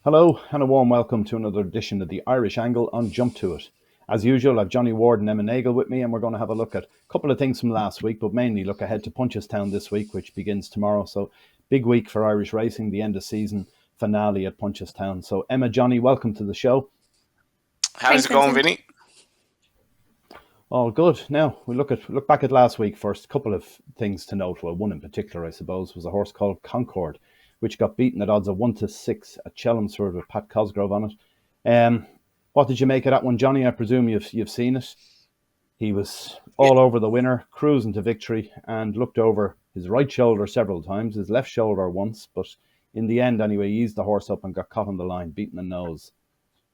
Hello and a warm welcome to another edition of the Irish Angle on Jump to It. As usual, I've Johnny Ward and Emma Nagle with me, and we're going to have a look at a couple of things from last week, but mainly look ahead to Punchestown this week, which begins tomorrow. So, big week for Irish racing, the end of season finale at Punchestown. So, Emma, Johnny, welcome to the show. How's Thanks, it going, Vincent. Vinny? All good. Now we look back at last week first. A couple of things to note. Well, one in particular, I suppose, was a horse called Concord, which got beaten at odds of 1-6 at Chelmsford with Pat Cosgrove on it. What did you make of that one, Johnny? I presume you've seen it. He was Yeah, all over the winner, cruising to victory, and looked over his right shoulder several times, his left shoulder once, but in the end, anyway, he eased the horse up and got caught on the line, beaten the nose.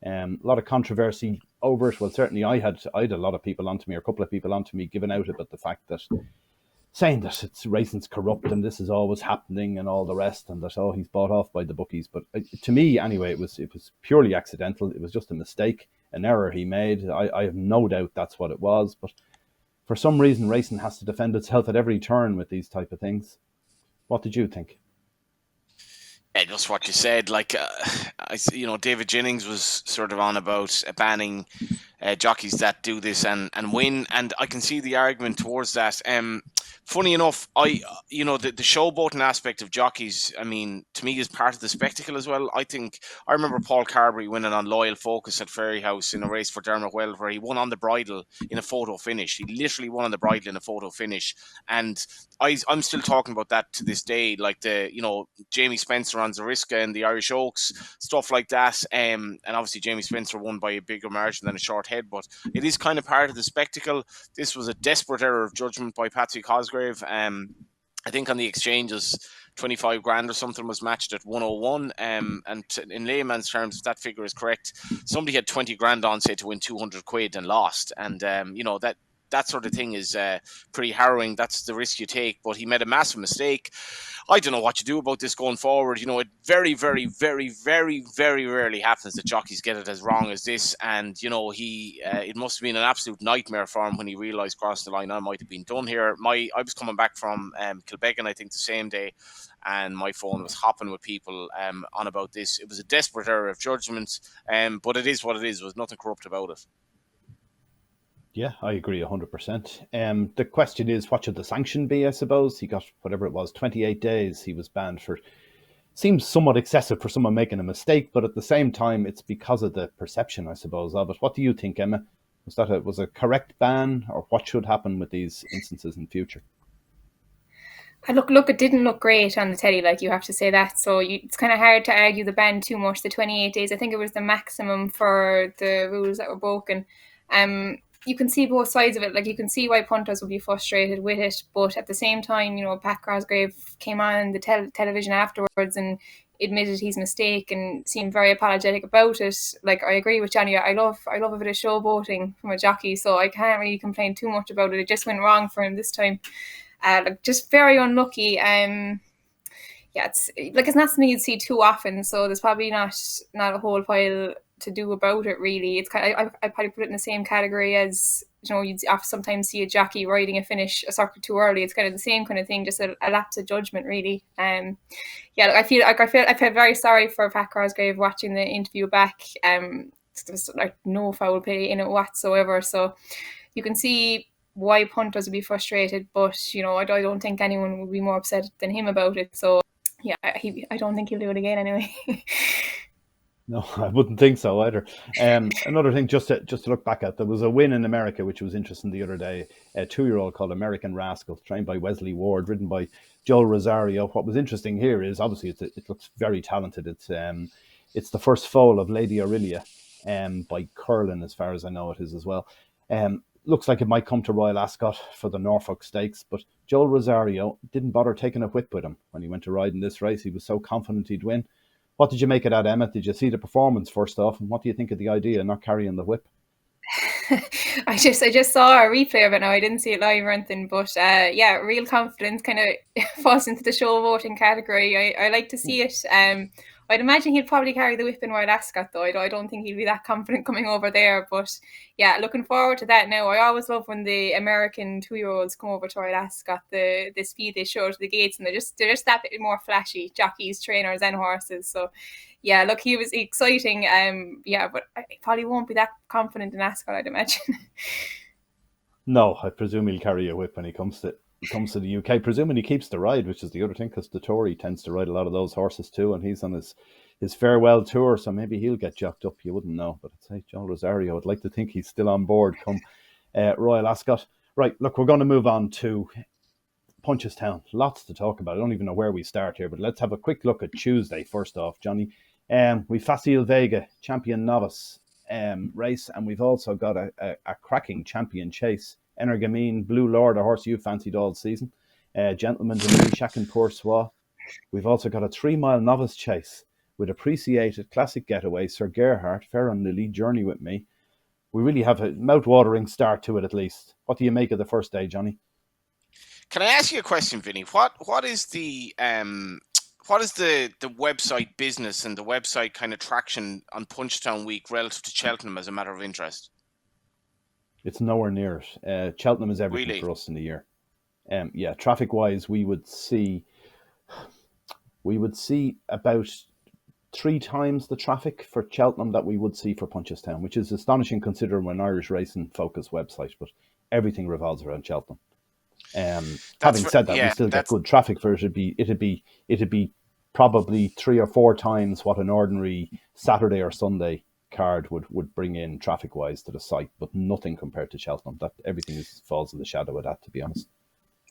A lot of controversy over it. Well, certainly I had a lot of people onto me, or a couple of people onto me, giving out about the fact that saying that it's racing's corrupt and this is always happening and all the rest, and that he's bought off by the bookies. But to me, anyway, it was purely accidental. It was just a mistake, an error he made. I have no doubt that's what it was. But for some reason, racing has to defend itself at every turn with these type of things. What did you think? just what you said. David Jennings was sort of on about banning jockeys that do this and win, and I can see the argument towards that. Funny enough, the showboating aspect of jockeys, I mean, to me is part of the spectacle as well. I remember Paul Carberry winning on Loyal Focus at Ferryhouse in a race for Dermot Weld, where he won on the bridle in a photo finish. He literally won on the bridle in a photo finish, and I'm still talking about that to this day. Like Jamie Spencer on Zariska and the Irish Oaks, stuff like that. And obviously Jamie Spencer won by a bigger margin than a short head, but it is kind of part of the spectacle. This was a desperate error of judgment by Patsy Cosgrave. I think on the exchanges, 25 grand or something was matched at 101. In layman's terms, if that figure is correct, somebody had 20 grand on, say, to win 200 quid and lost. And, that sort of thing is pretty harrowing. That's the risk you take. But he made a massive mistake. I don't know what you do about this going forward. It very, very, very, very, very rarely happens that jockeys get it as wrong as this. And, it must have been an absolute nightmare for him when he realised crossing the line, I might have been done here. I was coming back from Kilbeggan, I think, the same day, and my phone was hopping with people on about this. It was a desperate error of judgment, but it is what it is. There was nothing corrupt about it. Yeah, I agree 100%. The question is, what should the sanction be, I suppose? He got, whatever it was, 28 days he was banned for. Seems somewhat excessive for someone making a mistake, but at the same time, it's because of the perception, I suppose, of it. What do you think, Emma? Was a correct ban, or what should happen with these instances in future? Look, it didn't look great on the telly, like you have to say that. So it's kind of hard to argue the ban too much. The 28 days, I think it was the maximum for the rules that were broken. You can see both sides of it. Like, you can see why punters would be frustrated with it, but at the same time, Pat Cosgrave came on the television afterwards and admitted his mistake and seemed very apologetic about it. Like, I agree with Johnny. I love a bit of showboating from a jockey, so I can't really complain too much about it. It just went wrong for him this time. Just very unlucky. Yeah, it's not something you'd see too often, so there's probably not a whole pile to do about it, really. It's kind of, I probably put it in the same category as, you'd sometimes see a jockey riding a circuit too early. It's kind of the same kind of thing, just a lapse of judgment, really. Yeah, I felt very sorry for Pat Cosgrave watching the interview back. There's like no foul play in it whatsoever, so you can see why punters would be frustrated, but I don't think anyone would be more upset than him about it. So yeah, I don't think he'll do it again anyway. No, I wouldn't think so either. Another thing, just to look back at, there was a win in America which was interesting the other day. A 2-year-old called American Rascal, trained by Wesley Ward, ridden by Joel Rosario. What was interesting here is obviously it looks very talented. It's the first foal of Lady Aurelia, by Curlin, as far as I know it is as well. Looks like it might come to Royal Ascot for the Norfolk Stakes, but Joel Rosario didn't bother taking a whip with him when he went to ride in this race. He was so confident he'd win. What did you make of that, Emma? Did you see the performance first off, and what do you think of the idea of not carrying the whip? I just saw a replay of it now. I didn't see it live or anything, but yeah, real confidence kind of falls into the show voting category. I like to see it. I'd imagine he'll probably carry the whip in Royal Ascot, though. I don't think he'll be that confident coming over there. But yeah, looking forward to that now. I always love when the American 2-year-olds come over to Royal Ascot, the speed they show to the gates, and they're just that bit more flashy, jockeys, trainers, and horses. So yeah, look, he was exciting. Yeah, but he probably won't be that confident in Ascot, I'd imagine. No, I presume he'll carry a whip when he comes to the UK, presuming he keeps the ride, which is the other thing, because the Tory tends to ride a lot of those horses too, and he's on his farewell tour, so maybe he'll get jocked up. You wouldn't know, but I'd say Joel Rosario, I'd like to think he's still on board come Royal Ascot. Right, look, we're going to move on to Punchestown. Lots to talk about. I don't even know where we start here, but let's have a quick look at Tuesday first off, Johnny. We Facile Vega, champion novice race, and we've also got a cracking champion chase. Energamine, Blue Lord, a horse you fancied all season. Gentleman de Shack and Pour Soir. We've also got a 3-mile novice chase with Appreciated, Classic Getaway, Sir Gerhardt, Fair and Lily, Journey with Me. We really have a mouth-watering start to it, at least. What do you make of the first day, Johnny? Can I ask you a question, Vinny? What is the website business and the website kind of traction on Punchestown Week relative to Cheltenham as a matter of interest? It's nowhere near it. Cheltenham is everything Really? for us in the year. Yeah, traffic-wise, we would see about 3 times the traffic for Cheltenham that we would see for Punchestown, which is astonishing considering we're an Irish racing focused website, but everything revolves around Cheltenham. Having said that, we still get good traffic for it. It'd be probably 3 or 4 times what an ordinary Saturday or Sunday card would bring in traffic wise to the site, but nothing compared to Cheltenham. That everything falls in the shadow of that, to be honest.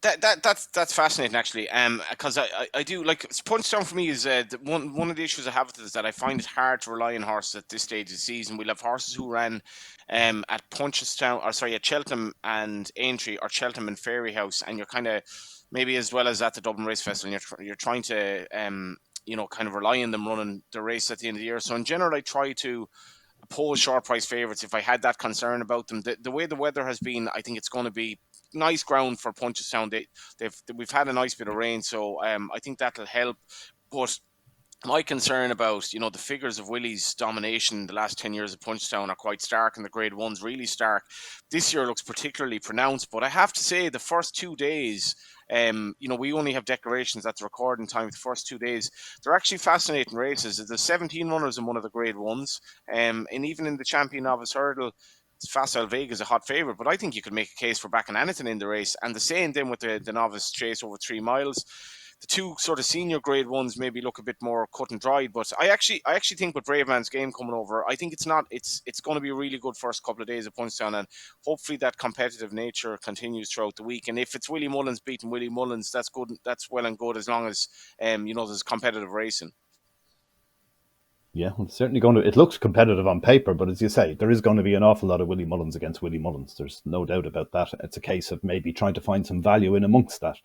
That's fascinating, actually. Because I do like Punchestown for me is one of the issues I have with it is that I find it hard to rely on horses at this stage of the season. We'll have horses who ran at at Cheltenham and Aintree, or Cheltenham and Fairyhouse, and you're kind of maybe as well as at the Dublin Race Festival, and you're trying to kind of rely on them running the race at the end of the year. So in general, I try to oppose short price favourites if I had that concern about them. The way the weather has been, I think it's going to be nice ground for Punchestown. We've had a nice bit of rain, so I think that'll help. But my concern about the figures of Willie's domination the last 10 years of Punchestown are quite stark, and the Grade 1's really stark. This year looks particularly pronounced, but I have to say the first 2 days, we only have declarations at the recording time. The first 2 days, they're actually fascinating races. There's 17 runners in one of the Grade 1's, and even in the Champion Novice Hurdle, Facile Vega is a hot favourite, but I think you could make a case for backing anything in the race. And the same then with the novice chase over 3 miles. The 2 sort of senior Grade 1's maybe look a bit more cut and dried, but I actually think with Brave Man's Game coming over, I think it's going to be a really good first couple of days of Punchestown, and hopefully that competitive nature continues throughout the week. And if it's Willie Mullins beating Willie Mullins, that's good. That's well and good, as long as there's competitive racing. Yeah, well, it's certainly going to. It looks competitive on paper, but as you say, there is going to be an awful lot of Willie Mullins against Willie Mullins. There's no doubt about that. It's a case of maybe trying to find some value in amongst that.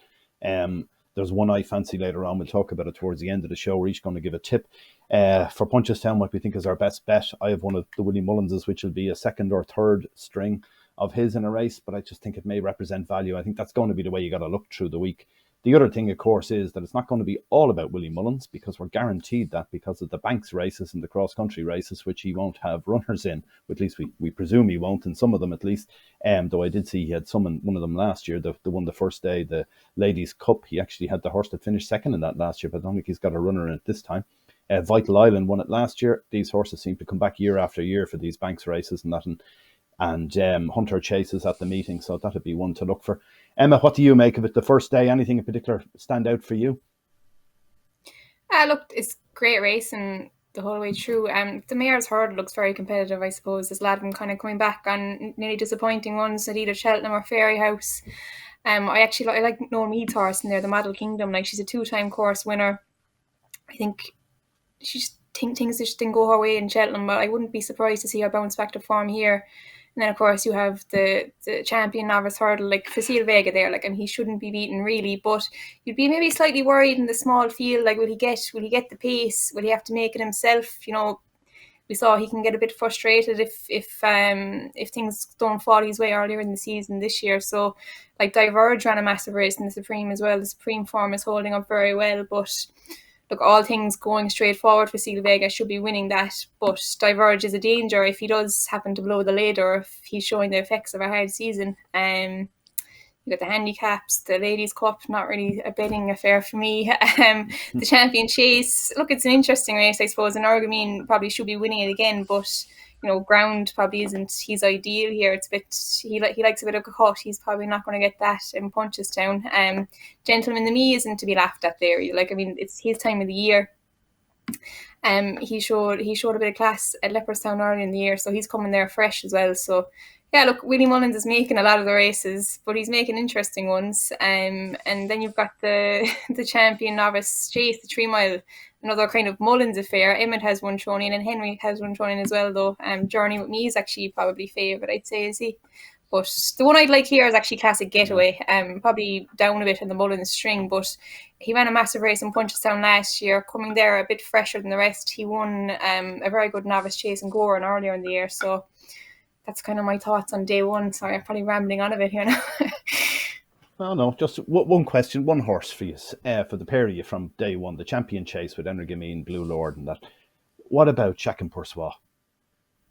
There's one I fancy later on. We'll talk about it towards the end of the show. We're each going to give a tip for Punchestown, what we think is our best bet. I have one of the Willie Mullinses, which will be a second or third string of his in a race, but I just think it may represent value. I think that's going to be the way you got to look through the week. The other thing, of course, is that it's not going to be all about Willie Mullins, because we're guaranteed that because of the Banks races and the cross-country races, which he won't have runners in. At least we presume he won't, in some of them at least. Though I did see he had some in one of them last year, the one the first day, the Ladies' Cup. He actually had the horse that finished second in that last year, but I don't think he's got a runner in it this time. Vital Island won it last year. These horses seem to come back year after year for these Banks races and that, and Hunter chases at the meeting, so that'd be one to look for. Emma, what do you make of it the first day? Anything in particular stand out for you? Look, it's great racing the whole way through. The Mayor's Hurdle looks very competitive, I suppose. There's a lot of them kind of coming back on nearly disappointing ones at either Cheltenham or Fairyhouse. I like Noel Mead's horse in there, the Model Kingdom. Like, she's a 2-time course winner. I think she just things just didn't go her way in Cheltenham, but I wouldn't be surprised to see her bounce back to form here. And then, of course, you have the champion novice hurdle, like Facile Vega there, and he shouldn't be beaten really, but you'd be maybe slightly worried in the small field, will he get the pace? Will he have to make it himself? We saw he can get a bit frustrated if things don't fall his way earlier in the season this year. So, Diverge ran a massive race in the Supreme as well. The Supreme form is holding up very well, but look, all things going straight forward for Seal Vega should be winning that, but Diverge is a danger if he does happen to blow the lid or if he's showing the effects of a hard season. You got the handicaps, the Ladies' Cup, not really a betting affair for me. The Champion Chase, look, it's an interesting race, I suppose, and Argamine probably should be winning it again, but ground probably isn't his ideal here. It's a bit, he likes a bit of a cut. He's probably not going to get that in Punchestown. Gentleman the Me isn't to be laughed at there. It's his time of the year. He showed a bit of class at Leopardstown early in the year, so he's coming there fresh as well. So yeah, look, Willie Mullins is making a lot of the races, but he's making interesting ones. And then you've got the Champion Novice Chase, the 3 mile, another kind of Mullins affair. Emmett has one thrown in, and Henry has one thrown in as well, though. Journey with Me is actually probably favourite, I'd say, is he? But the one I'd like here is actually Classic Getaway. Probably down a bit in the Mullins string, but he ran a massive race in Punchestown last year, coming there a bit fresher than the rest. He won a very good novice chase in Goran earlier in the year, so that's kind of my thoughts on day one. Sorry, I'm probably rambling on a bit here now. No, just one question, one horse for you, for the pair of you from day one, the Champion Chase with Energamine, Blue Lord and that. What about Chacun Pour Soi?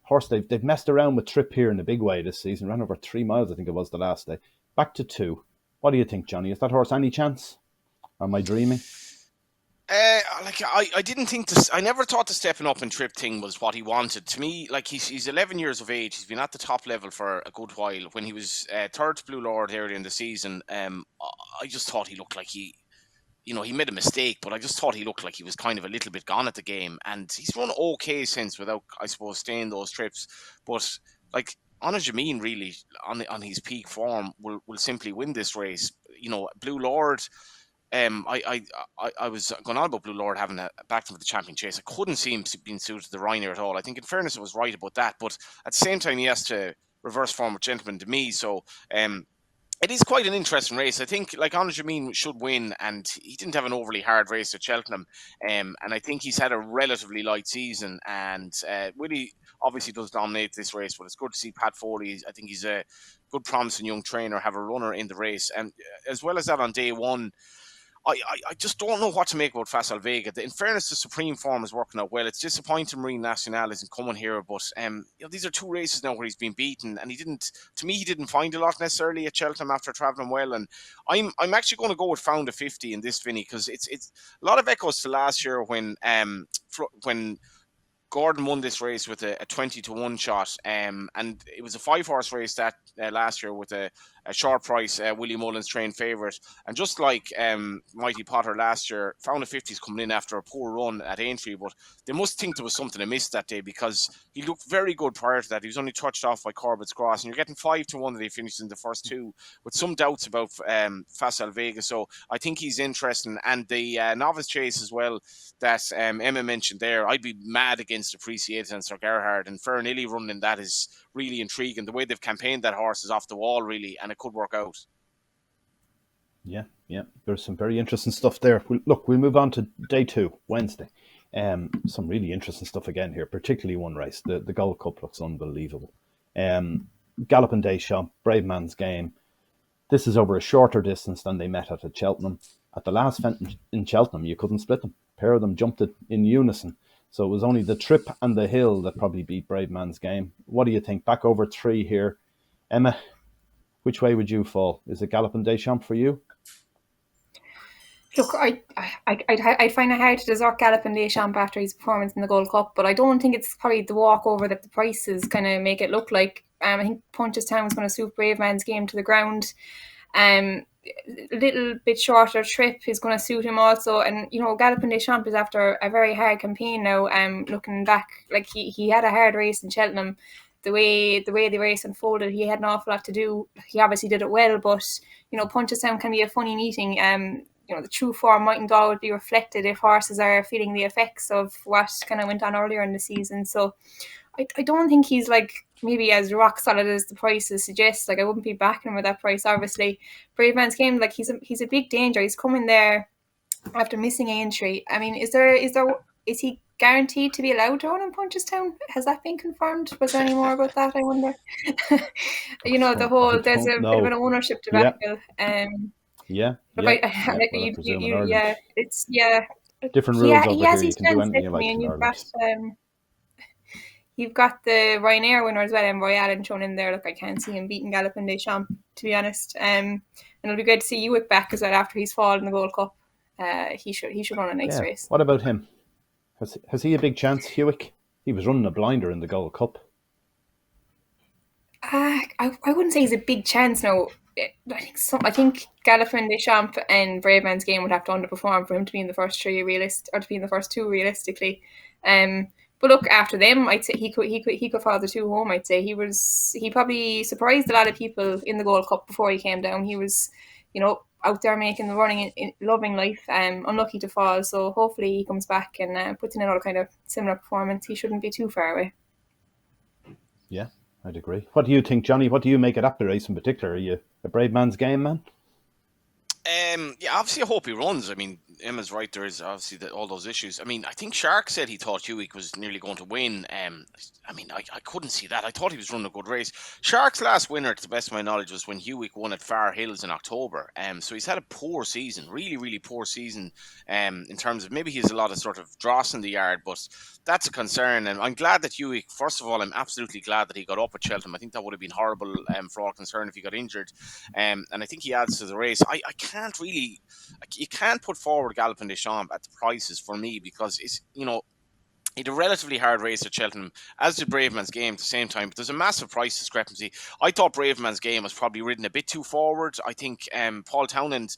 Horse, they've messed around with Trip here in a big way this season, ran over 3 miles, I think it was the last day. Back to 2. What do you think, Johnny? Is that horse any chance? Or am I dreaming? I didn't think this. I never thought the stepping up and Trip thing was what he wanted. To me, like he's 11 years of age. He's been at the top level for a good while. When he was third to Blue Lord earlier in the season, I just thought he looked like he made a mistake, but I just thought he looked like he was kind of a little bit gone at the game. And he's run okay since without, I suppose, staying those trips. But like Energamine really on his peak form will simply win this race. Blue Lord. I was going on about Blue Lord having a back to the Champion Chase. I couldn't see him being suited to the Ryanair at all. I think, in fairness, I was right about that. But at the same time, he has to reverse form with Gentleman to Me. So it is quite an interesting race. I think, like, Energamine should win, and he didn't have an overly hard race at Cheltenham. And I think he's had a relatively light season. And Willie obviously does dominate this race, but it's good to see Pat Foley. I think he's a good, promising young trainer, have a runner in the race. And as well as that, on day one, I just don't know what to make about Facile Vega. In fairness, the Supreme form is working out well. It's disappointing Marine Nationale isn't coming here, but these are 2 races now where he's been beaten, and he didn't find a lot necessarily at Cheltenham after travelling well. And I'm actually going to go with Found a 50 in this, Vinny, because it's a lot of echoes to last year when Gordon won this race with a 20-1 shot, and it was a 5-horse race that last year with a short price Willie Mullins trained favourite. And just like Mighty Potter last year, Found a 50's coming in after a poor run at Aintree, but they must think there was something amiss that day, because he looked very good prior to that. He was only touched off by Corbett's Cross, and you're getting 5-1 that he finished in the first 2, with some doubts about Facile Vega. So I think he's interesting. And the novice chase as well that Emma mentioned there, I'd be mad against Appreciated and Sir Gerhard, and Ferranilli running that is really intriguing. The way they've campaigned that horse is off the wall, really, and it could work out. Yeah. There's some very interesting stuff there. We'll move on to day 2, Wednesday. Some really interesting stuff again here, particularly one race. The Gold Cup looks unbelievable. Galloping Des Champs, Brave Man's Game. This is over a shorter distance than they met at Cheltenham. At the last event in Cheltenham, you couldn't split them. A pair of them jumped it in unison. So it was only the Trip and the Hill that probably beat Brave Man's Game. What do you think? Back over 3 here. Emma, which way would you fall? Is it Galloping Des Champs for you? Look, I'd find it hard to desert Galloping Des Champs after his performance in the Gold Cup, but I don't think it's probably the walkover that the prices kind of make it look like. I think Punchestown is going to suit Brave Man's Game to the ground. A little bit shorter Trip is going to suit him also, and Galloping Des Champs is after a very hard campaign now. Looking back, like he had a hard race in Cheltenham. The way the race unfolded, he had an awful lot to do. He obviously did it well, but Punchestown can be a funny meeting. The true form mightn't always be reflected if horses are feeling the effects of what kind of went on earlier in the season. So I don't think he's like maybe as rock solid as the prices suggest. Like, I wouldn't be backing him with that price. Obviously, Brave Man's Game, like he's a big danger. He's coming there after missing Aintree. I mean, is he guaranteed to be allowed to run in Punchestown? Has that been confirmed? Was there any more about that, I wonder? There's a bit of an ownership debacle. Yeah. It's Different He rules he over has here. You his can do chance anything you definitely, like and in Ireland. you've got the Ryanair winner as well, and Royale shown in there. Look, I can't see him beating Galopin Des Champs, to be honest. And it'll be great to see Ewick back as well after he's fallen in the Gold Cup. He should run a nice Yeah. race. What about him? Has he a big chance, Hewick? He was running a blinder in the Gold Cup. I wouldn't say he's a big chance now. I think Galopin Des Champs and Brave Man's Game would have to underperform for him to be in the first three or to be in the first two realistically. But look, after them, I'd say he could follow the two home. I'd say he probably surprised a lot of people in the Gold Cup before he came down. He was, out there making the running, loving life. Unlucky to fall, so hopefully he comes back and puts in another kind of similar performance. He shouldn't be too far away. Yeah, I'd agree. What do you think, Johnny? What do you make of that race in particular? Are you a Brave Man's Game man? Yeah, obviously I hope he runs. I mean, Emma's right. There is obviously all those issues. I mean, I think Shark said he thought Hewick was nearly going to win. I mean, I couldn't see that. I thought he was running a good race. Shark's last winner, to the best of my knowledge, was when Hewick won at Far Hills in October. So he's had a poor season, really, really poor season. In terms of maybe he has a lot of sort of dross in the yard, but that's a concern. And I'm glad that Hewick. First of all, I'm absolutely glad that he got up at Cheltenham. I think that would have been horrible for all concerned if he got injured. And I think he adds to the race. I can't really. You can't put forward Galopin Des Champs at the prices for me because it's, he had a relatively hard race at Cheltenham, as did Braveman's Game at the same time. But there's a massive price discrepancy. I thought Braveman's Game was probably ridden a bit too forward. I think Paul Townend,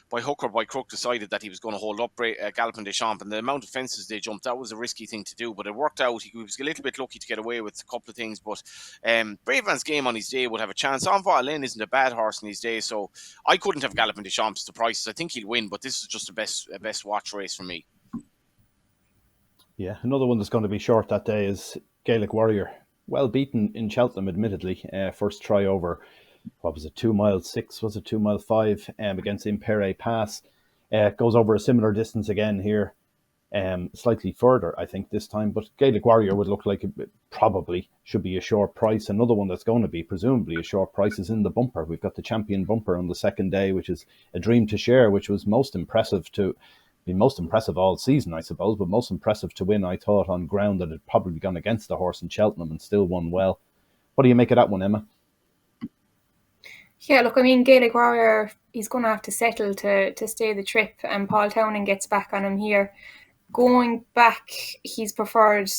by hook or by crook, decided that he was going to hold up Galopin Des Champs, and the amount of fences they jumped, that was a risky thing to do, but it worked out. He was a little bit lucky to get away with a couple of things, but Braveman's Game on his day would have a chance. Envoy Lynn isn't a bad horse in his day, so I couldn't have Galopin Des Champs to prices. I think he'll win, but this is just a best watch race for me. Yeah, another one that's going to be short that day is Gaelic Warrior. Well beaten in Cheltenham, admittedly. First try over, what was it, 2 mile 6, was it 2 mile 5 against Impere Pass. Goes over a similar distance again here, slightly further, I think, this time. But Gaelic Warrior would look like it probably should be a short price. Another one that's going to be presumably a short price is in the bumper. We've got the champion bumper on the second day, which is a dream to share, which was most impressive all season, I suppose, but most impressive to win, I thought, on ground that had probably gone against the horse in Cheltenham and still won well. What do you make of that one, Emma? Yeah, look, I mean, Gaelic Warrior, he's going to have to settle to stay the trip, and Paul Townend gets back on him here. Going back, his preferred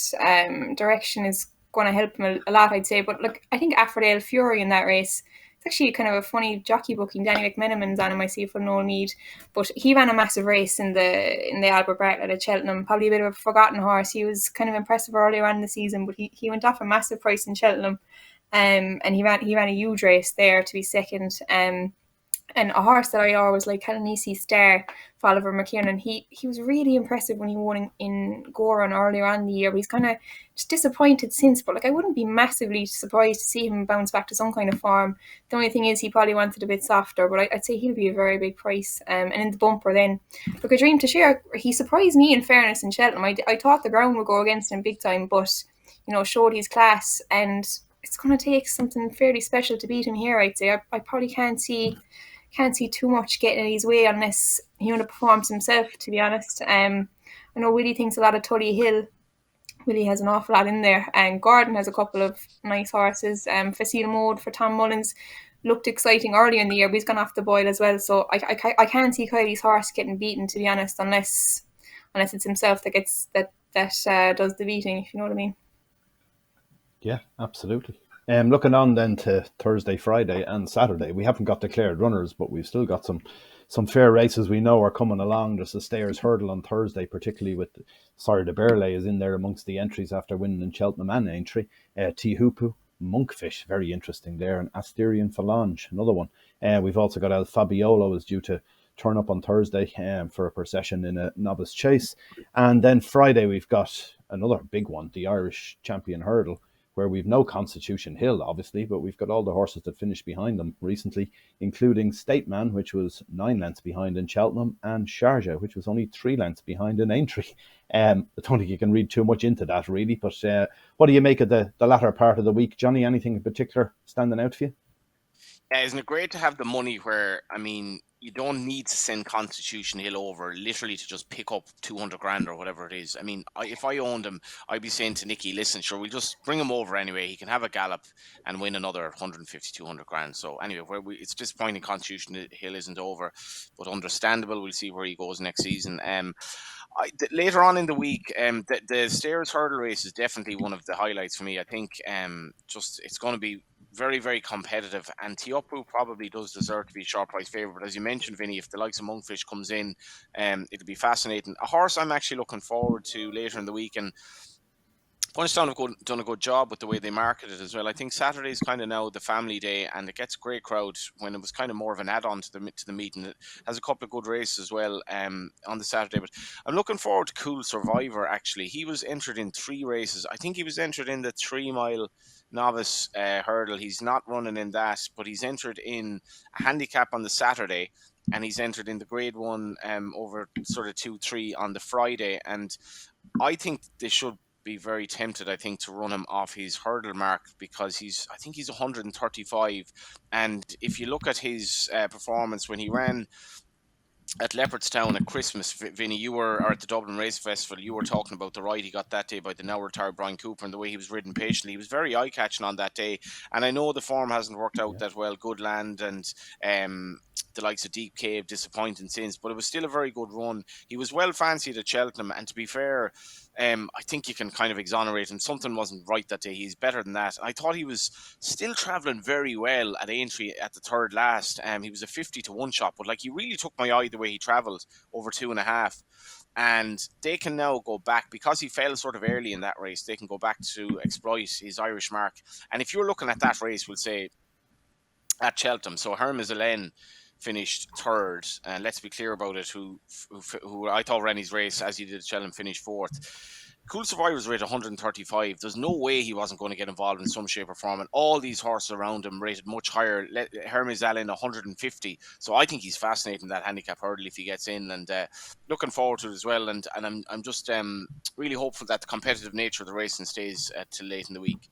direction is going to help him a lot, I'd say. But look, I think Affordale Fury in that race, it's actually kind of a funny jockey booking. Danny McMenamin's on him, I see, for Noel Mead. But he ran a massive race in the Albert Bartlett at Cheltenham. Probably a bit of a forgotten horse. He was kind of impressive earlier on in the season, but he went off a massive price in Cheltenham. And he ran a huge race there to be second. And a horse that I always like, Kalanisi Star, for Oliver McKiernan. He was really impressive when he won in Goran earlier on in the year, but he's kind of just disappointed since. But I wouldn't be massively surprised to see him bounce back to some kind of form. The only thing is he probably wanted a bit softer, but I'd say he'll be a very big price. And in the bumper then, look, a dream to share. He surprised me, in fairness, in Cheltenham. I thought the ground would go against him big time, but showed his class, and it's going to take something fairly special to beat him here, I'd say. I probably can't see too much getting in his way unless he underperforms himself, to be honest. I know Willie thinks a lot of Tully Hill. Willie has an awful lot in there. And Gordon has a couple of nice horses. Facile Mode for Tom Mullins looked exciting earlier in the year, but he's gone off the boil as well. So I can't see Kylie's horse getting beaten, to be honest, unless it's himself that gets that does the beating, if you know what I mean. Yeah, absolutely. Looking on then to Thursday, Friday and Saturday, we haven't got declared runners, but we've still got some fair races we know are coming along. There's the Stayers Hurdle on Thursday, particularly with Sire de Berlay is in there amongst the entries after winning in Cheltenham and Aintree. Tihupu, Monkfish, very interesting there, and Asterian Phalange, another one. We've also got El Fabiolo is due to turn up on Thursday for a procession in a novice chase. And then Friday we've got another big one, the Irish Champion Hurdle, where we've no Constitution Hill, obviously, but we've got all the horses that finished behind them recently, including State Man, which was 9 lengths behind in Cheltenham, and Sharjah, which was only 3 lengths behind in Aintree. I don't think you can read too much into that, really, but what do you make of the latter part of the week? Johnny, anything in particular standing out for you? Isn't it great to have the money where, I mean, you don't need to send Constitution Hill over literally to just pick up 200 grand or whatever it is. I mean, if I owned him, I'd be saying to Nicky, listen, sure, we'll just bring him over anyway. He can have a gallop and win another 150, 200 grand. So anyway, it's disappointing Constitution Hill isn't over, but understandable. We'll see where he goes next season. Later on in the week, the stairs hurdle race is definitely one of the highlights for me. I think just it's going to be very, very competitive, and Teopu probably does deserve to be a short price favourite. But as you mentioned, Vinny, if the likes of Monkfish comes in, it'll be fascinating. A horse I'm actually looking forward to later in the week, and Punchestown have done a good job with the way they market it as well. I think Saturday is kind of now the family day, and it gets a great crowd when it was kind of more of an add-on to the meeting. It has a couple of good races as well on the Saturday. But I'm looking forward to Cool Survivor. Actually, he was entered in 3 races. I think he was entered in the 3-mile novice hurdle. He's not running in that, but he's entered in a handicap on the Saturday, and he's entered in the Grade 1 over sort of 2-3 on the Friday. And I think they should be very tempted, I think, to run him off his hurdle mark, because I think he's 135. And if you look at his performance when he ran at Leopardstown at Christmas, Vinny, or at the Dublin Race Festival, you were talking about the ride he got that day by the now retired Brian Cooper and the way he was ridden patiently. He was very eye-catching on that day. And I know the form hasn't worked out that well. Good Land and the likes of Deep Cave disappointing since, but it was still a very good run. He was well fancied at Cheltenham, and to be fair, I think you can kind of exonerate him. Something wasn't right that day. He's better than that. I thought he was still travelling very well at Aintree at the third last. He was a 50-1 shot, but like, he really took my eye the way he travelled over 2.5. And they can now go back, because he fell sort of early in that race. They can go back to exploit his Irish mark. And if you're looking at that race, we'll say at Cheltenham, so Hermes Alen finished third, and let's be clear about it, who I thought ran his race as he did at Cheltenham, finished fourth. Cool Survivor's rate 135. There's no way he wasn't going to get involved in some shape or form, and all these horses around him rated much higher. Hermes Allen 150. So I think he's fascinating, that handicap hurdle, if he gets in, and looking forward to it as well. And I'm just really hopeful that the competitive nature of the racing stays till late in the week.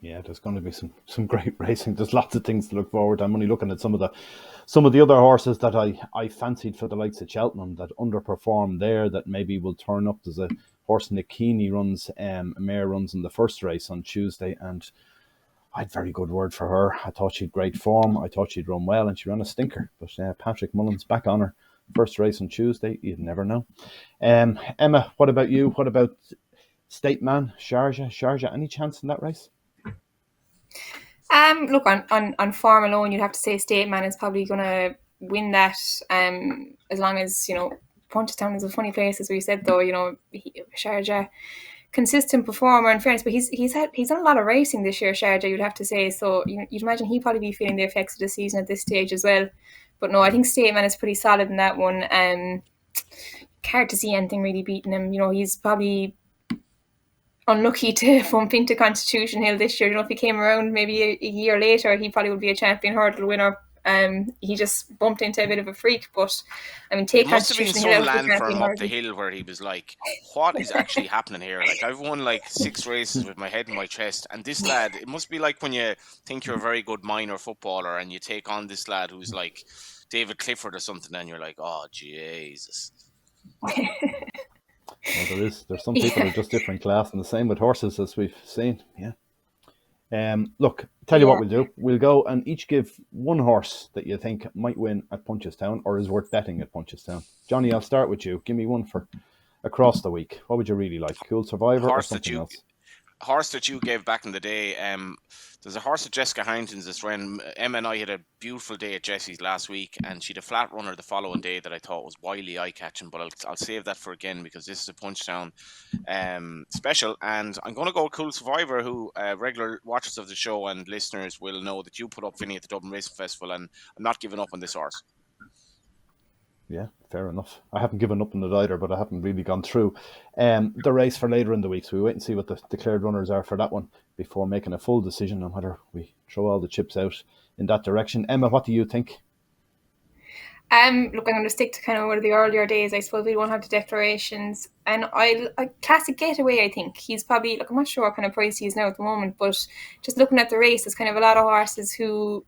Yeah, there's going to be some great racing. There's lots of things to look forward to. I'm only looking at some of the other horses that I fancied for the likes of Cheltenham that underperformed there, that maybe will turn up. There's a horse Nick Keeney runs, a mare runs in the first race on Tuesday, and I had very good word for her. I thought she'd great form. I thought she'd run well, and she ran a stinker. But Patrick Mullins back on her first race on Tuesday. You'd never know. Emma, what about you? What about State Man, Sharjah? Any chance in that race? Look, on form alone, you'd have to say State Man is probably going to win that. As long as, Punchestown is a funny place, as we said, though. Sharjah, consistent performer, in fairness, but he's done a lot of racing this year, Sharjah, you'd have to say. So you'd imagine he'd probably be feeling the effects of the season at this stage as well. But no, I think State Man is pretty solid in that one. Hard to see anything really beating him. He's probably unlucky to bump into Constitution Hill this year. If he came around maybe a year later, he probably would be a champion hurdle winner. He just bumped into a bit of a freak, but I mean, take Constitution Hill. It must have been some land for him up the hill where he was like, what is actually happening here? Like, I've won like 6 races with my head in my chest, and this lad, it must be like when you think you're a very good minor footballer and you take on this lad who's like David Clifford or something, and you're like, oh Jesus. Well, there's some people who are just different class, and the same with horses, as we've seen. Yeah. Look, tell you what we'll do. We'll go and each give one horse that you think might win at Punchestown or is worth betting at Punchestown. Johnny, I'll start with you. Give me one for across the week. What would you really like? Cool Survivor or something else? Horse that you gave back in the day. There's a horse at Jessica Harrington's this ran. Emma and I had a beautiful day at Jessie's last week, and she had a flat runner the following day that I thought was wildly eye-catching, but I'll save that for again, because this is a Punchestown special, and I'm going to go Cool Survivor, who regular watchers of the show and listeners will know that you put up, Vinny, at the Dublin Racing Festival, and I'm not giving up on this horse. Yeah, fair enough. I haven't given up on it either, but I haven't really gone through the race for later in the week. So we wait and see what the declared runners are for that one before making a full decision on whether we throw all the chips out in that direction. Emma, what do you think? Look, I'm going to stick to kind of one of the earlier days. I suppose we won't have the declarations. And I classic getaway, I think. He's probably, look, I'm not sure what kind of price he is now at the moment, but just looking at the race, there's kind of a lot of horses who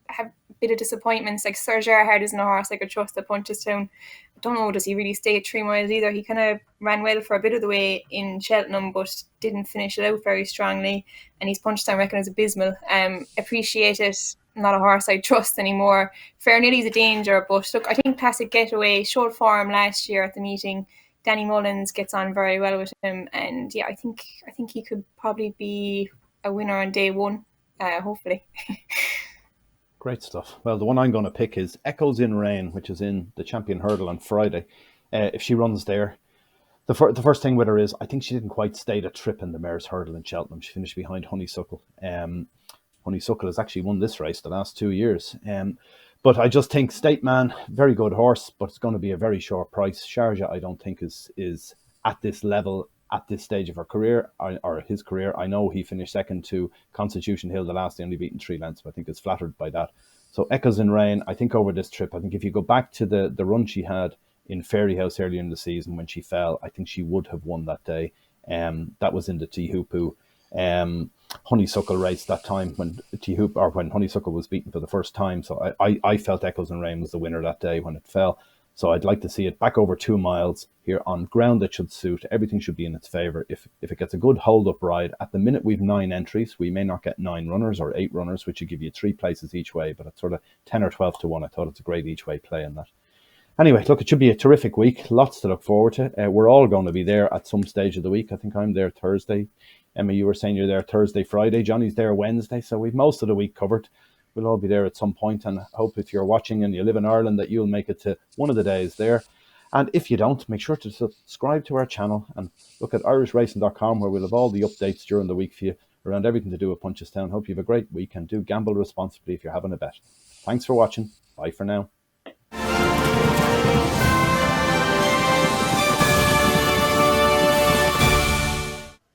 have a bit of disappointments. Like Sir Gerhard isn't a horse I could trust at Punchestown. I don't know, does he really stay at 3 miles either? He kind of ran well for a bit of the way in Cheltenham, but didn't finish it out very strongly. And his Punchestown reckon is abysmal. Appreciate it. Not a horse I trust anymore. Fairnearly's a danger, but look, I think Classic Getaway showed form last year at the meeting. Danny Mullins gets on very well with him, and yeah, I think he could probably be a winner on day one, hopefully. Great stuff. Well, the one I'm going to pick is Echoes in Rain, which is in the Champion Hurdle on Friday. If she runs there, the first thing with her is I think she didn't quite stay the trip in the Mare's Hurdle in Cheltenham. She finished behind Honeysuckle. Honeysuckle has actually won this race the last 2 years. But I just think State Man, very good horse, but it's going to be a very short price. Sharjah, I don't think is at this level at this stage of her career, or his career. I know he finished second to Constitution Hill the last day, only beaten 3 lengths, but I think is flattered by that. So Echoes in Rain, I think over this trip, I think if you go back to the run she had in Fairyhouse earlier in the season when she fell, I think she would have won that day. That was in the Teahupoo Honeysuckle race that time when Honeysuckle was beaten for the first time. So I felt Echoes in Rain was the winner that day when it fell. So I'd like to see it back over 2 miles here on ground that should suit. Everything should be in its favour. If it gets a good hold-up ride, at the minute we've 9 entries. We may not get 9 runners or 8 runners, which would give you 3 places each way, but it's sort of 10 or 12 to 1. I thought it's a great each way play in that. Anyway, look, it should be a terrific week. Lots to look forward to. We're all going to be there at some stage of the week. I think I'm there Thursday. Emma, you were saying you're there Thursday, Friday. Johnny's there Wednesday. So we've most of the week covered. We'll all be there at some point, and I hope if you're watching and you live in Ireland that you'll make it to one of the days there. And if you don't, make sure to subscribe to our channel and look at irishracing.com, where we'll have all the updates during the week for you around everything to do with Punchestown. Hope you have a great week, and do gamble responsibly if you're having a bet. Thanks for watching. Bye for now.